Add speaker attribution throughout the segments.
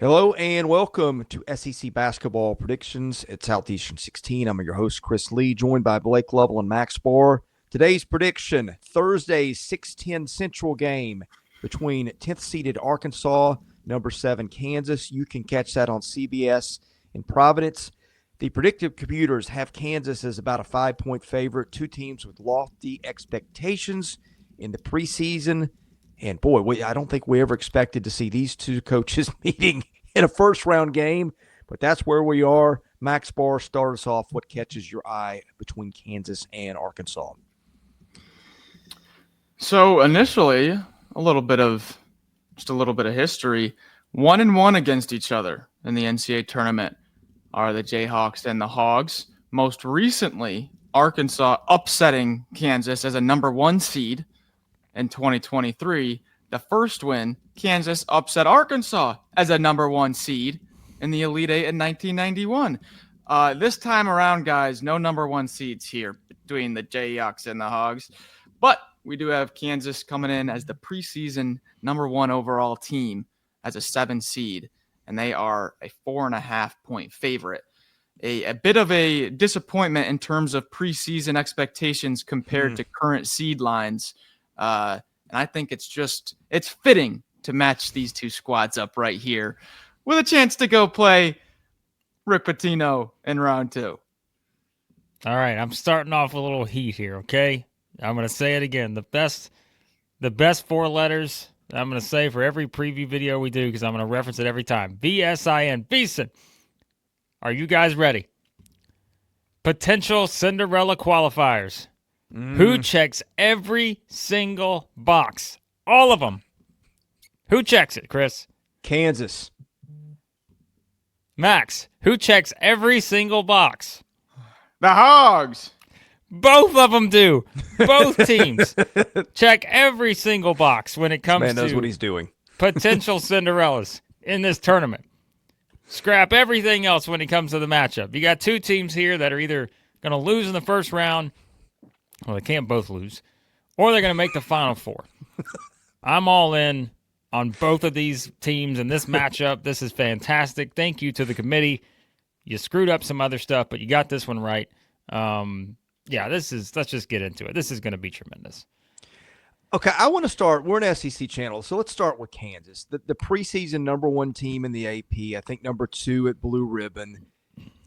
Speaker 1: Hello and welcome to SEC Basketball Predictions at Southeastern 16. I'm your host, Chris Lee, joined by Blake Lovell and Max Barr. Today's prediction, Thursday's 6:10 Central game between 10th seeded Arkansas, number 7 Kansas. You can catch that on CBS in Providence. The predictive computers have Kansas as about a 5-point favorite, two teams with lofty expectations in the preseason. And boy, I don't think we ever expected to see these two coaches meeting in a first-round game, but that's where we are. Max Barr, start us off. What catches your eye between Kansas and Arkansas?
Speaker 2: So initially, a little bit of history. 1-1 against each other in the NCAA tournament are the Jayhawks and the Hogs. Most recently, Arkansas upsetting Kansas as a number 1 seed in 2023. The first win, Kansas upset Arkansas as a number 1 seed in the Elite Eight in 1991. This time around, guys, no number 1 seeds here between the Jayhawks and the Hogs. But we do have Kansas coming in as the preseason number 1 overall team as a 7 seed, and they are a 4.5-point favorite. A bit of a disappointment in terms of preseason expectations compared to current seed lines. And I think it's fitting to match these two squads up right here with a chance to go play Rick Pitino in round 2.
Speaker 3: All right, I'm starting off with a little heat here, okay? I'm going to say it again. The best 4 letters I'm going to say for every preview video we do, because I'm going to reference it every time. VSIN. VSIN. Are you guys ready? Potential Cinderella qualifiers. Who checks every single box? All of them. Who checks it, Chris?
Speaker 1: Kansas.
Speaker 3: Max, who checks every single box?
Speaker 2: The Hogs.
Speaker 3: Both of them do. Both teams check every single box when it comes
Speaker 1: Man knows
Speaker 3: to
Speaker 1: what he's doing.
Speaker 3: potential Cinderellas in this tournament. Scrap everything else when it comes to the matchup. You got 2 teams here that are either going to lose in the first round. Well, they can't both lose. Or they're going to make the Final Four. I'm all in on both of these teams in this matchup. This is fantastic. Thank you to the committee. You screwed up some other stuff, but you got this one right. Let's just get into it. This is going to be tremendous.
Speaker 1: Okay, I want to start. We're an SEC channel, so let's start with Kansas. The preseason number 1 team in the AP, I think number 2 at Blue Ribbon.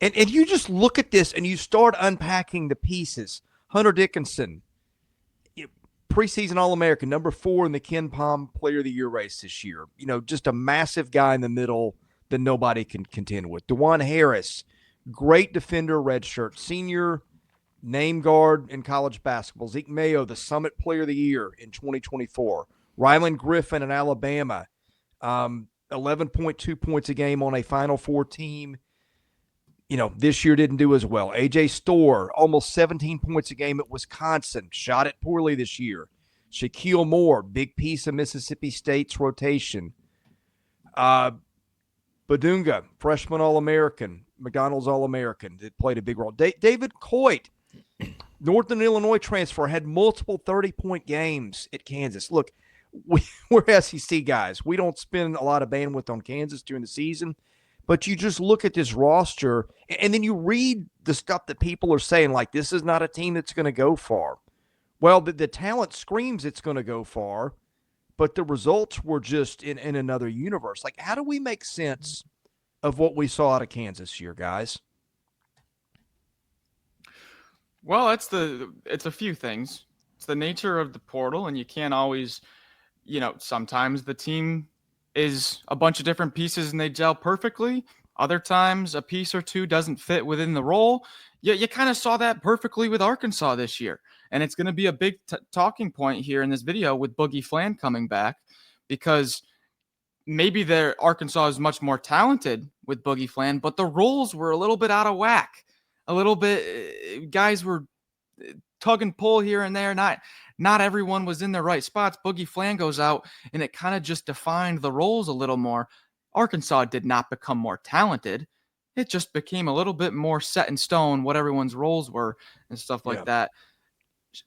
Speaker 1: And you just look at this and you start unpacking the pieces. Hunter Dickinson, preseason All-American, number 4 in the Ken Pom Player of the Year race this year. Just a massive guy in the middle that nobody can contend with. DeJuan Harris, great defender, redshirt, senior name guard in college basketball. Zeke Mayo, the Summit Player of the Year in 2024. Ryland Griffin in Alabama, 11.2 points a game on a Final Four team. This year didn't do as well. A.J. Storr, almost 17 points a game at Wisconsin. Shot it poorly this year. Shaquille Moore, big piece of Mississippi State's rotation. Badunga, freshman All-American. McDonald's All-American that played a big role. David Coit, Northern Illinois transfer, had multiple 30-point games at Kansas. Look, we're SEC guys. We don't spend a lot of bandwidth on Kansas during the season. But you just look at this roster, and then you read the stuff that people are saying, like, this is not a team that's going to go far. Well, the talent screams it's going to go far, but the results were just in another universe. Like, how do we make sense of what we saw out of Kansas this year, guys?
Speaker 2: Well, it's a few things. It's the nature of the portal, and you can't always, sometimes the team is a bunch of different pieces and they gel perfectly. Other times a piece or two doesn't fit within the role. You kind of saw that perfectly with Arkansas this year. And it's going to be a big talking point here in this video with Boogie Flan coming back, because maybe Arkansas is much more talented with Boogie Flan, but the roles were a little bit out of whack. A little bit, guys were tug and pull here and there. Not everyone was in the right spots. Boogie Flan goes out, and it kind of just defined the roles a little more. Arkansas did not become more talented. It just became a little bit more set in stone what everyone's roles were and stuff like that.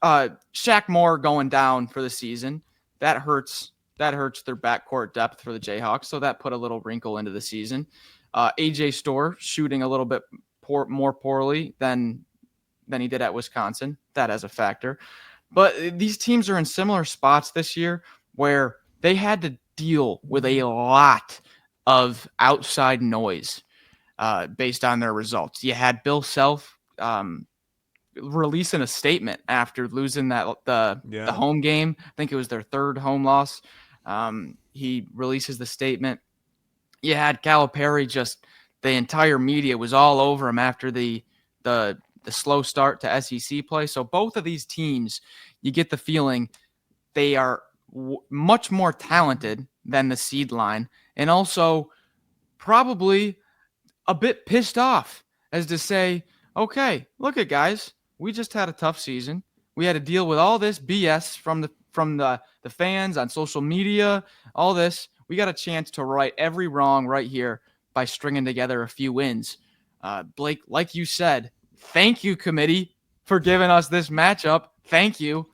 Speaker 2: Shaq Moore going down for the season, that hurts hurts their backcourt depth for the Jayhawks. So that put a little wrinkle into the season. AJ Storr shooting a little bit more poorly than he did at Wisconsin. That has a factor. But these teams are in similar spots this year where they had to deal with a lot of outside noise based on their results. You had Bill Self releasing a statement after losing the home game. I think it was their third home loss. He releases the statement. You had Calipari, just the entire media was all over him after the slow start to SEC play. So both of these teams, you get the feeling they are much more talented than the seed line, and also probably a bit pissed off as to say, okay, look at guys, we just had a tough season. We had to deal with all this BS from the fans on social media, all this. We got a chance to right every wrong right here by stringing together a few wins. Blake, like you said, thank you, committee, for giving us this matchup. Thank you.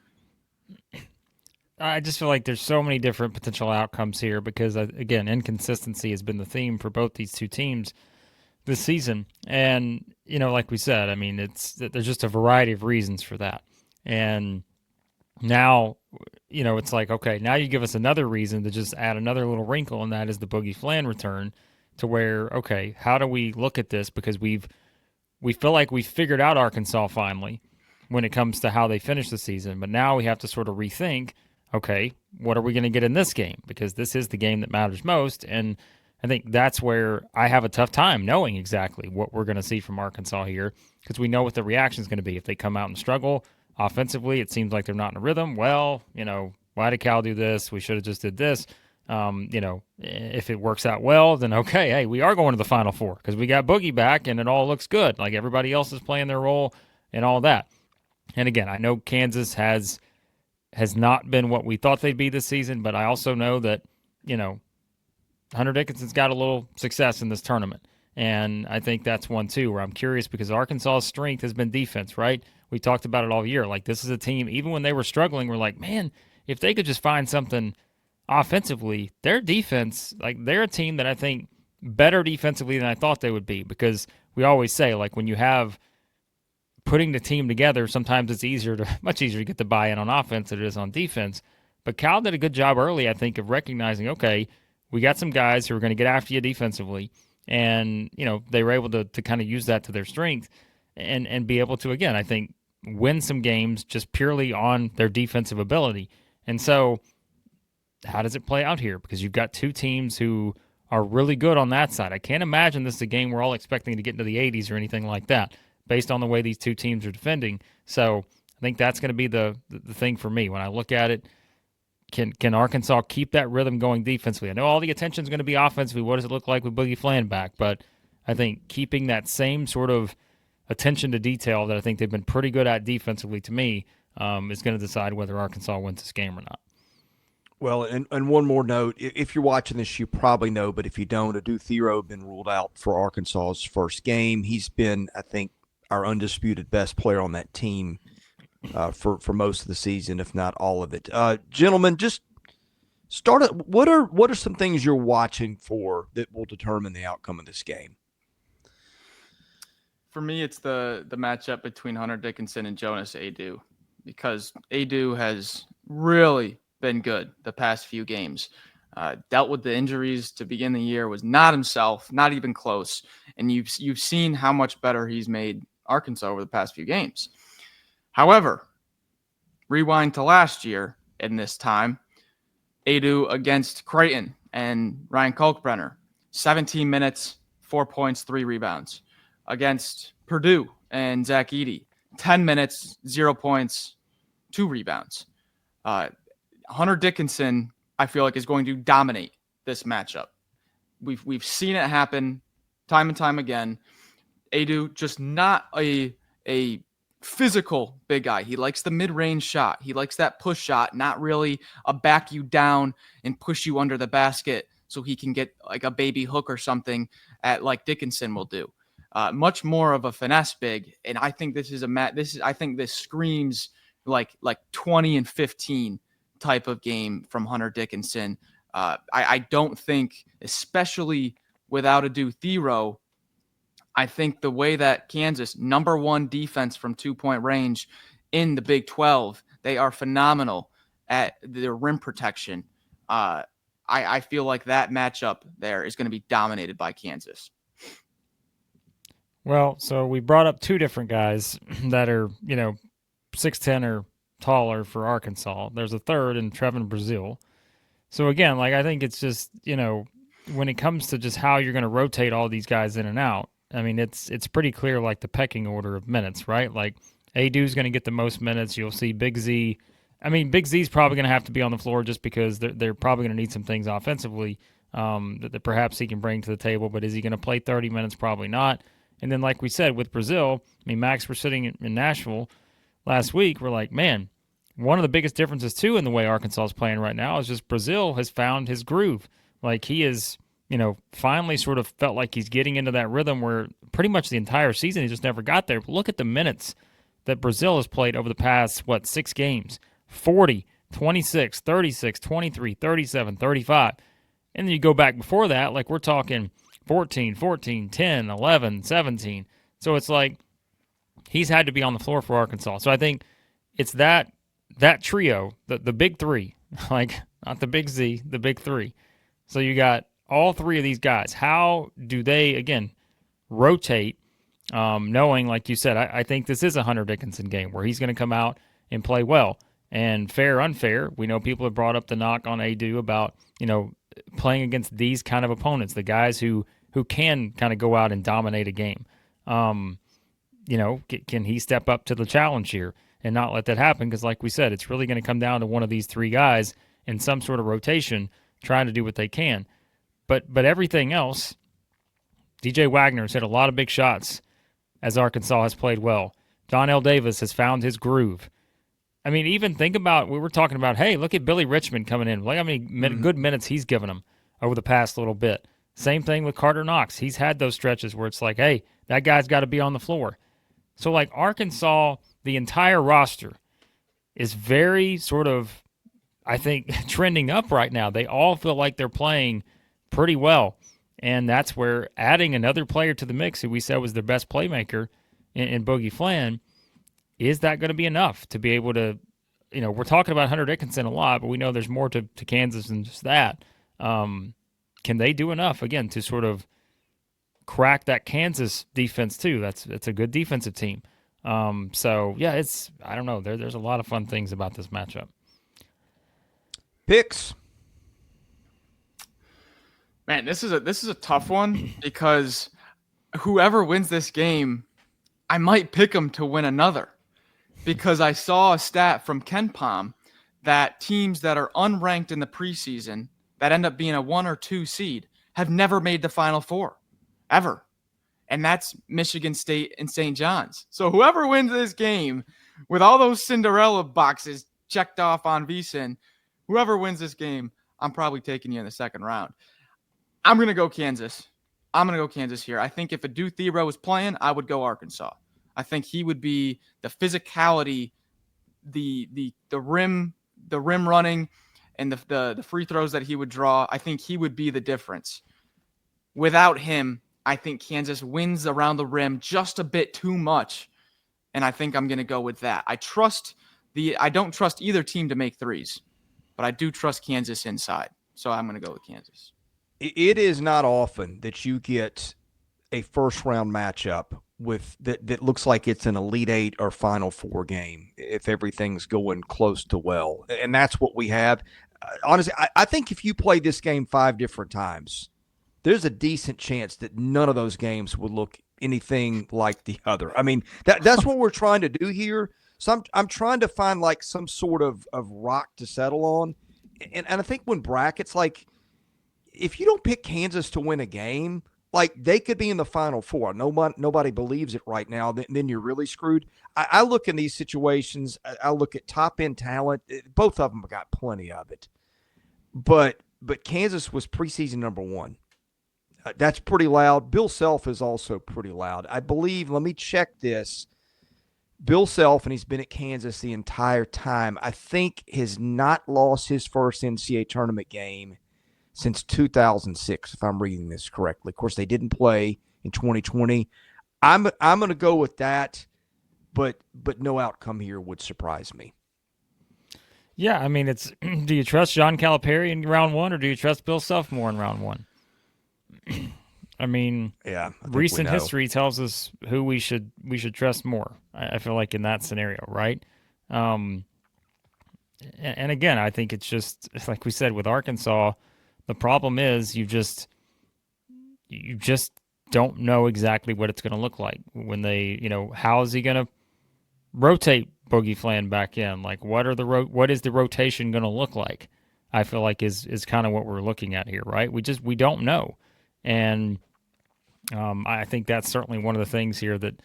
Speaker 3: I just feel like there's so many different potential outcomes here because, again, inconsistency has been the theme for both these two teams this season. And, like we said, I mean, there's just a variety of reasons for that. And now, it's like, okay, now you give us another reason to just add another little wrinkle, and that is the Boogie Flan return, to where, okay, how do we look at this? Because we feel like we figured out Arkansas finally when it comes to how they finish the season. But now we have to sort of rethink, okay, what are we going to get in this game? Because this is the game that matters most. And I think that's where I have a tough time knowing exactly what we're going to see from Arkansas here, because we know what the reaction is going to be. If they come out and struggle offensively, it seems like they're not in a rhythm. Well, why did Cal do this? We should have just did this. If it works out well, then okay, hey, we are going to the Final Four because we got Boogie back and it all looks good. Like everybody else is playing their role and all that. And again, I know Kansas has not been what we thought they'd be this season, but I also know that, Hunter Dickinson's got a little success in this tournament. And I think that's one, too, where I'm curious because Arkansas's strength has been defense, right? We talked about it all year. Like, this is a team, even when they were struggling, we're like, man, if they could just find something offensively, their defense, like, they're a team that I think better defensively than I thought they would be, because we always say, like, when you have putting the team together, sometimes it's much easier to get the buy-in on offense than it is on defense. But Cal did a good job early, I think, of recognizing, okay, we got some guys who are going to get after you defensively. And, they were able to kind of use that to their strength and be able to, again, I think, win some games just purely on their defensive ability. And so how does it play out here? Because you've got two teams who are really good on that side. I can't imagine this is a game we're all expecting to get into the 80s or anything like that based on the way these two teams are defending. So I think that's going to be the thing for me. When I look at it, can Arkansas keep that rhythm going defensively? I know all the attention is going to be offensively. What does it look like with Boogie Flan back? But I think keeping that same sort of attention to detail that I think they've been pretty good at defensively to me is going to decide whether Arkansas wins this game or not.
Speaker 1: Well, and one more note, if you're watching this, you probably know, but if you don't, Adu Thero been ruled out for Arkansas's first game. He's been, I think, our undisputed best player on that team for most of the season, if not all of it. Gentlemen, just start at what are some things you're watching for that will determine the outcome of this game?
Speaker 2: For me, it's the matchup between Hunter Dickinson and Jonas Adu, because Adu has really been good the past few games. Dealt with the injuries to begin the year, was not himself, not even close. And you've seen how much better he's made Arkansas over the past few games. However, rewind to last year in this time, Adu against Creighton and Ryan Kalkbrenner, 17 minutes, 4 points, 3 rebounds. Against Purdue and Zach Edey, 10 minutes, 0 points, 2 rebounds. Hunter Dickinson, I feel like, is going to dominate this matchup. We've seen it happen time and time again. Adu, just not a physical big guy. He likes the mid-range shot. He likes that push shot, not really a back you down and push you under the basket so he can get like a baby hook or something at like Dickinson will do. Much more of a finesse big, and I think this is I think this screams like 20 and 15 type of game from Hunter Dickinson. I don't think, especially without Adu Thero, I think the way that Kansas, #1 defense from 2-point range in the Big 12, they are phenomenal at their rim protection. I feel like that matchup there is going to be dominated by Kansas.
Speaker 3: Well, so we brought up two different guys that are, 6'10" or taller for Arkansas. There's a third in Trevin Brazile. So again, I think it's just, when it comes to just how you're going to rotate all these guys in and out, I mean, it's pretty clear, the pecking order of minutes, right? Adu's going to get the most minutes. You'll see Big Z. I mean, Big Z's probably going to have to be on the floor just because they're probably going to need some things offensively that perhaps he can bring to the table. But is he going to play 30 minutes? Probably not. And then, like we said, with Brazile, I mean, Max, we're sitting in Nashville last week. We're like, man, one of the biggest differences, too, in the way Arkansas is playing right now is just Brazile has found his groove. He is, finally sort of felt like he's getting into that rhythm where pretty much the entire season he just never got there. But look at the minutes that Brazile has played over the past, 6 games. 40, 26, 36, 23, 37, 35. And then you go back before that, we're talking 14, 10, 11, 17. So it's he's had to be on the floor for Arkansas. So I think it's that trio, the big three, not the Big Z, the big three. So you got all three of these guys. How do they, again, rotate, knowing, like you said, I think this is a Hunter Dickinson game where he's going to come out and play well. And fair, unfair, we know people have brought up the knock on Adu about, playing against these kind of opponents, the guys who can kind of go out and dominate a game. Can he step up to the challenge here and not let that happen? Because like we said, it's really going to come down to one of these three guys in some sort of rotation trying to do what they can. But everything else, DJ Wagner's hit a lot of big shots as Arkansas has played well. John L. Davis has found his groove. I mean, even think about, we were talking about, hey, look at Billy Richmond coming in. Look how many good minutes he's given him over the past little bit. Same thing with Carter Knox. He's had those stretches where it's hey, that guy's got to be on the floor. So, Arkansas, the entire roster is very sort of, I think, trending up right now. They all feel like they're playing pretty well. And that's where adding another player to the mix, who we said was their best playmaker in Boogie Flan, is that going to be enough to be able to, we're talking about Hunter Dickinson a lot, but we know there's more to Kansas than just that. Can they do enough, again, to sort of crack that Kansas defense too? It's a good defensive team. So, yeah, I don't know. There's a lot of fun things about this matchup.
Speaker 1: Picks.
Speaker 2: Man, this is a tough one because whoever wins this game, I might pick them to win another. Because I saw a stat from Ken Pom that teams that are unranked in the preseason that end up being a 1 or 2 seed have never made the Final Four, ever. And that's Michigan State and St. John's. So whoever wins this game, with all those Cinderella boxes checked off on VSiN, whoever wins this game, I'm probably taking you in the second round. I'm going to go Kansas. Here. I think if Adu Thero was playing, I would go Arkansas. I think he would be the physicality, the rim running, and the free throws that he would draw. I think he would be the difference. Without him, I think Kansas wins around the rim just a bit too much, and I think I'm going to go with that. I don't trust either team to make threes, but I do trust Kansas inside, so I'm going to go with Kansas.
Speaker 1: It is not often that you get a first-round matchup with that looks like it's an Elite Eight or Final Four game if everything's going close to well. And that's what we have. Honestly, I think if you play this game 5 different times, there's a decent chance that none of those games would look anything like the other. I mean, that's what we're trying to do here. So I'm trying to find some sort of rock to settle on. And I think when brackets, if you don't pick Kansas to win a game, they could be in the Final Four. Nobody believes it right now. Then you're really screwed. I look in these situations. I look at top-end talent. Both of them have got plenty of it. But Kansas was preseason number 1. That's pretty loud. Bill Self is also pretty loud. I believe, let me check this. Bill Self, and he's been at Kansas the entire time, I think has not lost his first NCAA tournament game since 2006, if I'm reading this correctly. Of course, they didn't play in 2020. I'm going to go with that, but no outcome here would surprise me.
Speaker 3: Yeah, I mean, it's do you trust John Calipari in round one, or do you trust Bill Self more in round one? I mean,
Speaker 1: yeah,
Speaker 3: recent history tells us who we should trust more. I feel like in that scenario, right? And again, I think it's just like we said with Arkansas. The problem is you just don't know exactly what it's going to look like when they, how is he going to rotate Boogie Flan back in? Like, what is the rotation going to look like? I feel like is kind of what we're looking at here, right? We don't know, and I think that's certainly one of the things here that,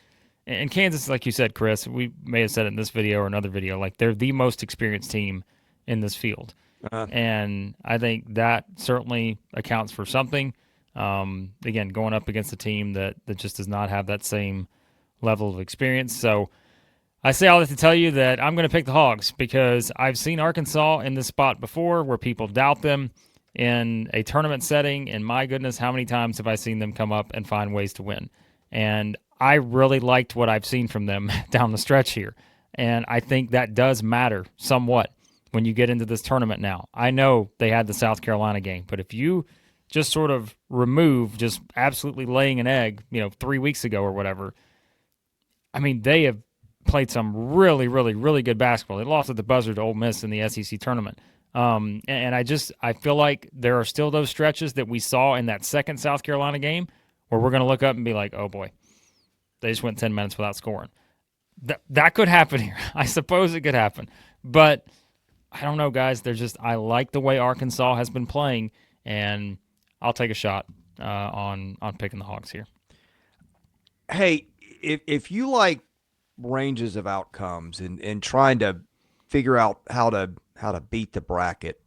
Speaker 3: and Kansas, like you said, Chris, we may have said it in this video or another video, like they're the most experienced team in this field. And I think that certainly accounts for something. Again, going up against a team that just does not have that same level of experience. So I say all that to tell you that I'm going to pick the Hogs because I've seen Arkansas in this spot before where people doubt them in a tournament setting, and my goodness, how many times have I seen them come up and find ways to win? And I really liked what I've seen from them down the stretch here. And I think that does matter somewhat when you get into this tournament now. I know they had the South Carolina game, but if you just sort of remove just absolutely laying an egg, 3 weeks ago or whatever, I mean, they have played some really, really, really good basketball. They lost at the buzzer to Ole Miss in the SEC tournament. And I feel like there are still those stretches that we saw in that second South Carolina game where we're going to look up and be like, oh boy, they just went 10 minutes without scoring. That could happen here. I suppose it could happen. But I don't know, guys. I like the way Arkansas has been playing, and I'll take a shot on picking the Hogs here.
Speaker 1: Hey, if you like ranges of outcomes and trying to figure out how to beat the bracket,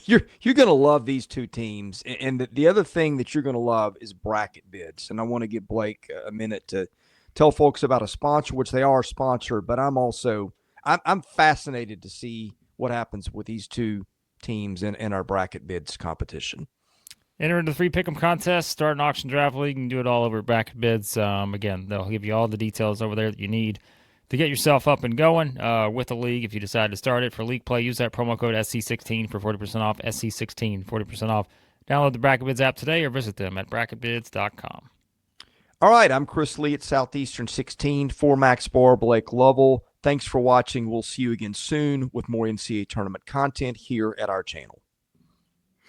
Speaker 1: you're going to love these two teams. And the other thing that you're going to love is bracket bids. And I want to give Blake a minute to tell folks about a sponsor, which they are sponsored, but I'm fascinated to see what happens with these two teams in our bracket bids competition.
Speaker 3: Enter into the free pick'em contest, start an auction draft league, and do it all over at Bracket Bids. Again, they'll give you all the details over there that you need to get yourself up and going with the league. If you decide to start it for league play, use that promo code SC16 for 40% off. SC16, 40% off. Download the Bracket Bids app today or visit them at bracketbids.com.
Speaker 1: All right, I'm Chris Lee at Southeastern 16 for Max Barr, Blake Lovell. Thanks for watching. We'll see you again soon with more NCAA tournament content here at our channel.